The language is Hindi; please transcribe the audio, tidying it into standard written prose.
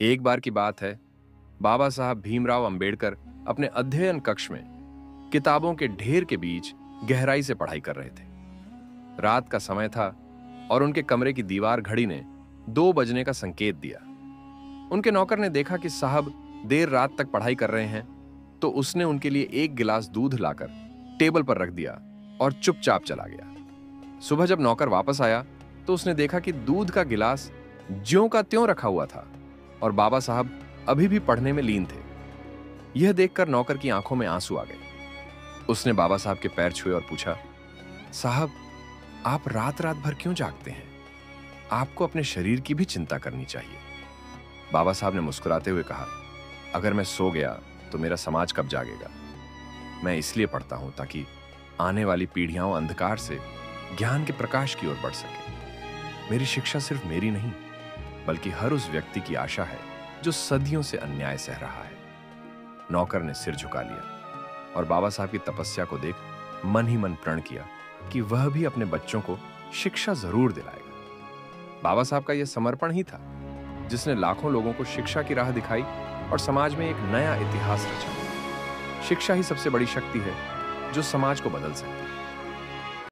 एक बार की बात है, बाबा साहब भीमराव अंबेडकर अपने अध्ययन कक्ष में किताबों के ढेर के बीच गहराई से पढ़ाई कर रहे थे। रात का समय था और उनके कमरे की दीवार घड़ी ने 2 बजने का संकेत दिया। उनके नौकर ने देखा कि साहब देर रात तक पढ़ाई कर रहे हैं, तो उसने उनके लिए एक गिलास दूध लाकर टेबल पर रख दिया और चुपचाप चला गया। सुबह जब नौकर वापस आया तो उसने देखा कि दूध का गिलास ज्यों का त्यों रखा हुआ था और बाबा साहब अभी भी पढ़ने में लीन थे। यह देखकर नौकर की आंखों में आंसू आ गए। उसने बाबा साहब के पैर छुए और पूछा, साहब, आप रात रात भर क्यों जागते हैं? आपको अपने शरीर की भी चिंता करनी चाहिए। बाबा साहब ने मुस्कुराते हुए कहा, अगर मैं सो गया तो मेरा समाज कब जागेगा? मैं इसलिए पढ़ता हूं ताकि आने वाली पीढ़ियां अंधकार से ज्ञान के प्रकाश की ओर बढ़ सके। मेरी शिक्षा सिर्फ मेरी नहीं, बल्कि हर उस व्यक्ति की आशा है जो सदियों से अन्याय सह रहा है। नौकर ने सिर झुका लिया और बाबा साहब की तपस्या को देख मन ही मन प्रण किया कि वह भी अपने बच्चों को शिक्षा जरूर दिलाएगा। बाबा साहब का यह समर्पण ही था जिसने लाखों लोगों को शिक्षा की राह दिखाई और समाज में एक नया इतिहास रचा। शिक्षा ही सबसे बड़ी शक्ति है जो समाज को बदल सकती है।